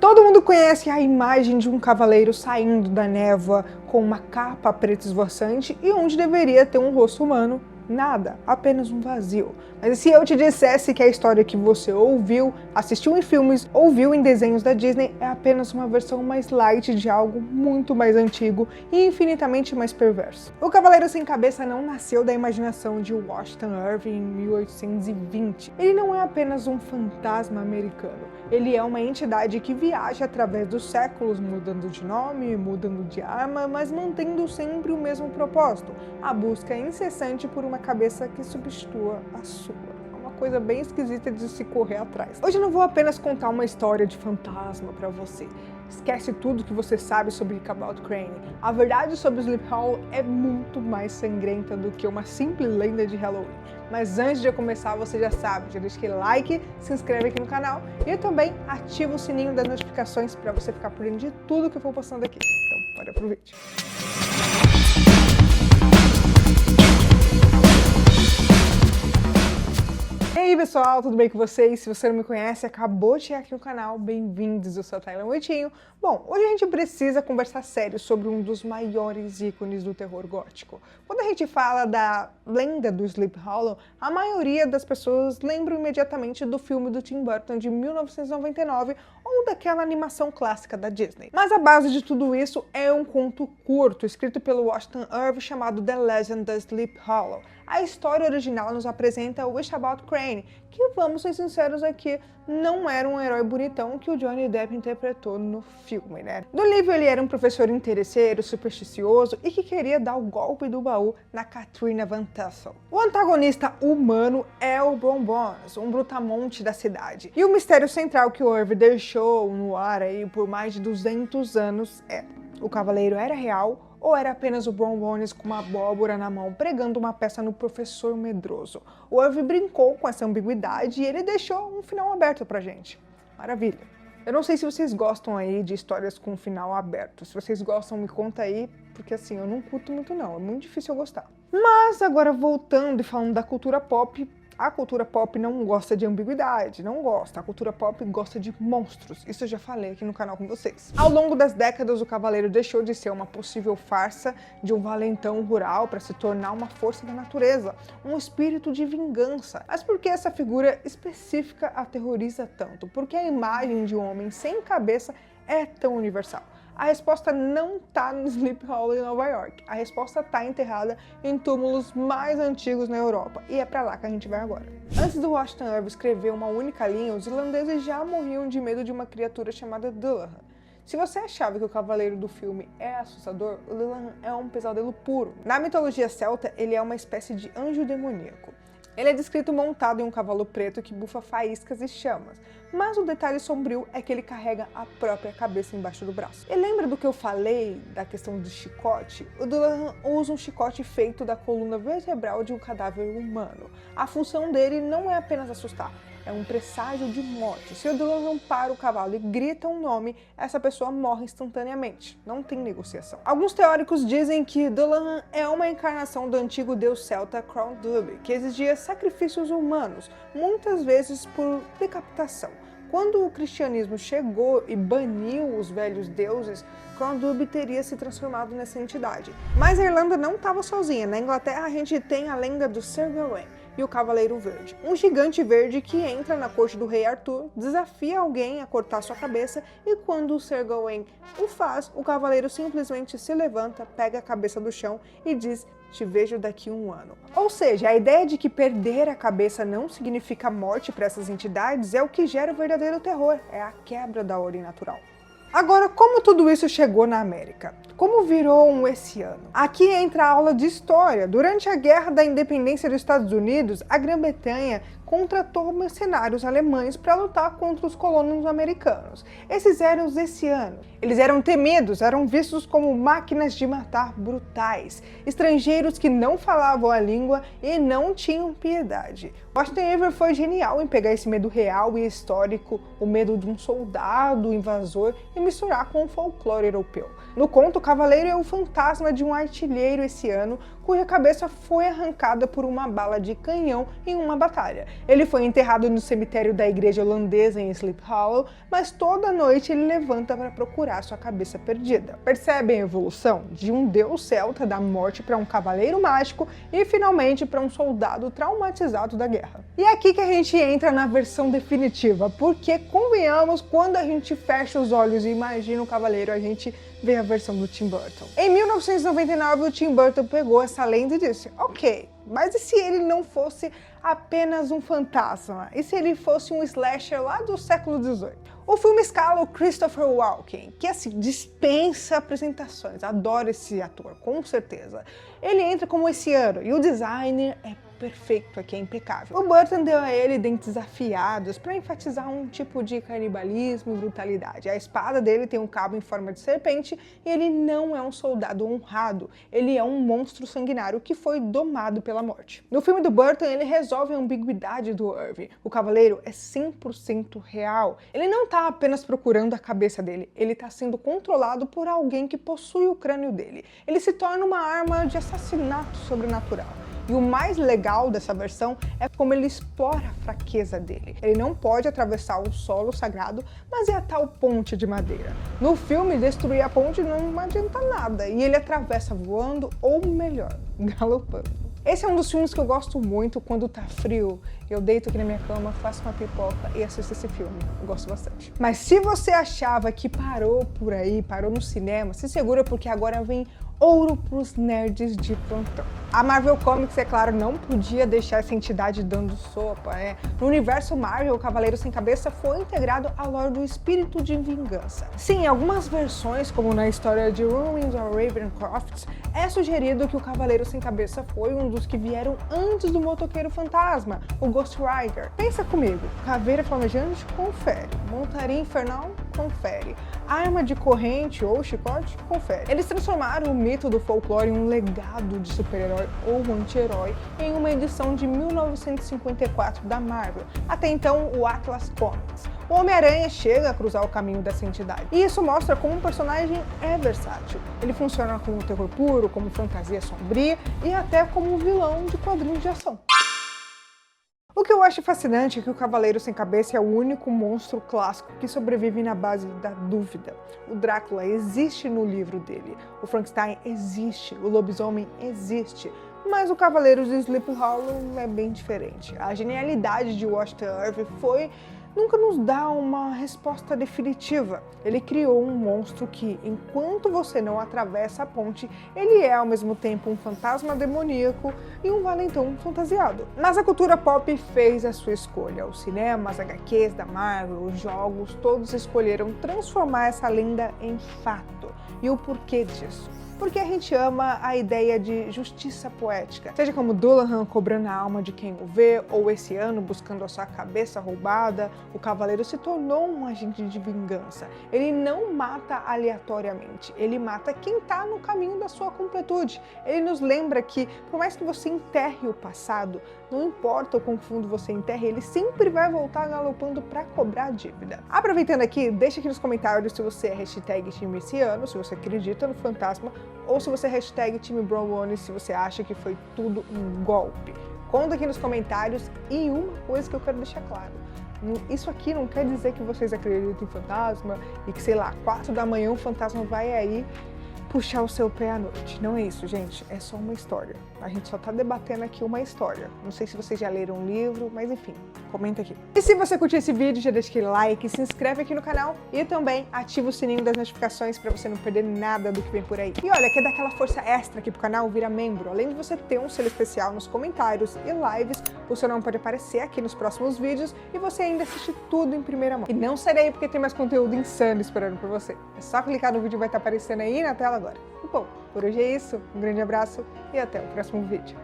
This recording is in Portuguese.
Todo mundo conhece a imagem de um cavaleiro saindo da névoa com uma capa preta esvoaçante e onde deveria ter um rosto humano. Nada, apenas um vazio. Mas e se eu te dissesse que a história que você ouviu, assistiu em filmes ou viu em desenhos da Disney é apenas uma versão mais light de algo muito mais antigo e infinitamente mais perverso? O Cavaleiro Sem Cabeça não nasceu da imaginação de Washington Irving em 1820. Ele não é apenas um fantasma americano. Ele é uma entidade que viaja através dos séculos, mudando de nome, mudando de arma, mas mantendo sempre o mesmo propósito: a busca incessante por uma cabeça que substitua a sua. É uma coisa bem esquisita de se correr atrás. Hoje eu não vou apenas contar uma história de fantasma para você. Esquece tudo que você sabe sobre Cabal Crane. A verdade sobre Sleep Hollow é muito mais sangrenta do que uma simples lenda de Halloween. Mas antes de eu começar, você já sabe, já deixa aquele like, se inscreve aqui no canal e também ativa o sininho das notificações para você ficar por dentro de tudo que eu for postando aqui. Então, bora pro vídeo. E aí pessoal, tudo bem com vocês? Se você não me conhece, acabou de chegar aqui no canal, bem-vindos, eu sou a Tayla Moitinho. Bom, hoje a gente precisa conversar sério sobre um dos maiores ícones do terror gótico. Quando a gente fala da lenda do Sleep Hollow, a maioria das pessoas lembram imediatamente do filme do Tim Burton de 1999 ou daquela animação clássica da Disney. Mas a base de tudo isso é um conto curto, escrito pelo Washington Irving, chamado The Legend of Sleep Hollow. A história original nos apresenta o Ichabod Crane, que, vamos ser sinceros aqui, não era um herói bonitão que o Johnny Depp interpretou no filme, né? No livro ele era um professor interesseiro, supersticioso e que queria dar o golpe do baú na Katrina Van Tassel. O antagonista humano é o Bonbons, um brutamonte da cidade. E o mistério central que o Irving deixou no ar aí por mais de 200 anos é: o cavaleiro era real ou era apenas o Bonbons com uma abóbora na mão pregando uma peça no professor medroso? O Irving brincou com essa ambiguidade e ele deixou um final aberto pra gente. Maravilha. Eu não sei se vocês gostam aí de histórias com final aberto. Se vocês gostam, me conta aí, porque assim, eu não curto muito não, é muito difícil eu gostar. Mas agora voltando e falando da cultura pop, a cultura pop não gosta de ambiguidade, não gosta. A cultura pop gosta de monstros. Isso eu já falei aqui no canal com vocês. Ao longo das décadas, o cavaleiro deixou de ser uma possível farsa de um valentão rural para se tornar uma força da natureza, um espírito de vingança. Mas por que essa figura específica aterroriza tanto? Por que a imagem de um homem sem cabeça é tão universal? A resposta não está no Sleep Hollow em Nova York. A resposta está enterrada em túmulos mais antigos na Europa. E é para lá que a gente vai agora. Antes do Washington Irving escrever uma única linha, os irlandeses já morriam de medo de uma criatura chamada Dullahan. Se você achava que o cavaleiro do filme é assustador, o Dullahan é um pesadelo puro. Na mitologia celta, ele é uma espécie de anjo demoníaco. Ele é descrito montado em um cavalo preto que bufa faíscas e chamas, mas o detalhe sombrio é que ele carrega a própria cabeça embaixo do braço. E lembra do que eu falei da questão do chicote? O Dullahan usa um chicote feito da coluna vertebral de um cadáver humano. A função dele não é apenas assustar, é um presságio de morte. Se o Dullahan para o cavalo e grita um nome, essa pessoa morre instantaneamente. Não tem negociação. Alguns teóricos dizem que Dullahan é uma encarnação do antigo deus celta Crondub, que exigia sacrifícios humanos, muitas vezes por decapitação. Quando o cristianismo chegou e baniu os velhos deuses, Crondub teria se transformado nessa entidade. Mas a Irlanda não estava sozinha. Na Inglaterra a gente tem a lenda do Sir Gawain e o Cavaleiro Verde, um gigante verde que entra na corte do rei Arthur, desafia alguém a cortar sua cabeça e quando o Sir Gawain o faz, o cavaleiro simplesmente se levanta, pega a cabeça do chão e diz: "Te vejo daqui a um ano". Ou seja, a ideia de que perder a cabeça não significa morte para essas entidades é o que gera o verdadeiro terror, é a quebra da ordem natural. Agora, como tudo isso chegou na América? Como virou um esse ano? Aqui entra a aula de história. Durante a Guerra da Independência dos Estados Unidos, a Grã-Bretanha contratou mercenários alemães para lutar contra os colonos americanos. Esses eram os hessianos. Eles eram temidos, eram vistos como máquinas de matar brutais, estrangeiros que não falavam a língua e não tinham piedade. Washington Irving foi genial em pegar esse medo real e histórico, o medo de um soldado invasor, e misturar com o folclore europeu. No conto, o cavaleiro é o fantasma de um artilheiro hessiano cuja cabeça foi arrancada por uma bala de canhão em uma batalha. Ele foi enterrado no cemitério da igreja holandesa em Sleep Hollow, mas toda noite ele levanta para procurar sua cabeça perdida. Percebem a evolução? De um deus celta da morte para um cavaleiro mágico e finalmente para um soldado traumatizado da guerra. E é aqui que a gente entra na versão definitiva, porque convenhamos, quando a gente fecha os olhos e imagina o cavaleiro, a gente vê a versão do Tim Burton. Em 1999, o Tim Burton pegou essa lenda e disse: ok, mas e se ele não fosse apenas um fantasma? E se ele fosse um slasher lá do século XVIII? O filme escala o Christopher Walken, que assim, dispensa apresentações. Adoro esse ator, com certeza. Ele entra como esse ano e o designer é perfeito aqui, é impecável. O Burton deu a ele dentes afiados para enfatizar um tipo de canibalismo e brutalidade. A espada dele tem um cabo em forma de serpente e ele não é um soldado honrado, ele é um monstro sanguinário que foi domado pela morte. No filme do Burton, ele resolve a ambiguidade do Irving. O cavaleiro é 100% real. Ele não está apenas procurando a cabeça dele, ele está sendo controlado por alguém que possui o crânio dele. Ele se torna uma arma de assassinato sobrenatural. E o mais legal dessa versão é como ele explora a fraqueza dele. Ele não pode atravessar o solo sagrado, mas é a tal ponte de madeira. No filme, destruir a ponte não adianta nada, e ele atravessa voando, ou melhor, galopando. Esse é um dos filmes que eu gosto muito quando tá frio. Eu deito aqui na minha cama, faço uma pipoca e assisto esse filme. Eu gosto bastante. Mas se você achava que parou por aí, parou no cinema, se segura porque agora vem ouro pros nerds de plantão. A Marvel Comics, é claro, não podia deixar essa entidade dando sopa, né? No universo Marvel, o Cavaleiro Sem Cabeça foi integrado ao lore do Espírito de Vingança. Sim, em algumas versões, como na história de Ruins of Ravencroft, é sugerido que o Cavaleiro Sem Cabeça foi um dos que vieram antes do Motoqueiro Fantasma, o Ghost Rider. Pensa comigo, caveira flamejante, confere. Montaria infernal, confere. Arma de corrente ou chicote, confere. Eles transformaram o mito do folclore em um legado de super-herói ou anti-herói em uma edição de 1954 da Marvel, até então o Atlas Comics. O Homem-Aranha chega a cruzar o caminho dessa entidade, e isso mostra como um personagem é versátil. Ele funciona como terror puro, como fantasia sombria e até como vilão de quadrinhos de ação. O que eu acho fascinante é que o Cavaleiro Sem Cabeça é o único monstro clássico que sobrevive na base da dúvida. O Drácula existe no livro dele, o Frankenstein existe, o lobisomem existe, mas o Cavaleiro de Sleep Hollow é bem diferente. A genialidade de Washington Irving foi nunca nos dá uma resposta definitiva. Ele criou um monstro que, enquanto você não atravessa a ponte, ele é ao mesmo tempo um fantasma demoníaco e um valentão fantasiado. Mas a cultura pop fez a sua escolha. Os cinemas, HQs da Marvel, os jogos, todos escolheram transformar essa lenda em fato. E o porquê disso? Porque a gente ama a ideia de justiça poética. Seja como Dullahan cobrando a alma de quem o vê, ou esse ano buscando a sua cabeça roubada, o Cavaleiro se tornou um agente de vingança. Ele não mata aleatoriamente, ele mata quem está no caminho da sua completude. Ele nos lembra que, por mais que você enterre o passado, não importa o quão fundo você enterre, ele sempre vai voltar galopando para cobrar a dívida. Aproveitando aqui, deixa aqui nos comentários se você é hashtag time esse ano, se você acredita no fantasma, ou se você é hashtag time Bronwyn, se você acha que foi tudo um golpe. Conta aqui nos comentários. E uma coisa que eu quero deixar claro: isso aqui não quer dizer que vocês acreditam em fantasma e que, sei lá, 4 da manhã um fantasma vai aí puxar o seu pé à noite. Não é isso, gente. É só uma história. A gente só tá debatendo aqui uma história. Não sei se vocês já leram um livro, mas enfim, comenta aqui. E se você curtiu esse vídeo, já deixa aquele like, se inscreve aqui no canal e também ativa o sininho das notificações para você não perder nada do que vem por aí. E olha, quer dar aquela força extra aqui pro canal? Vira membro. Além de você ter um selo especial nos comentários e lives, o seu nome pode aparecer aqui nos próximos vídeos e você ainda assiste tudo em primeira mão. E não sai daí porque tem mais conteúdo insano esperando por você. É só clicar no vídeo, vai estar aparecendo aí na tela agora. E bom, por hoje é isso. Um grande abraço e até o próximo vídeo.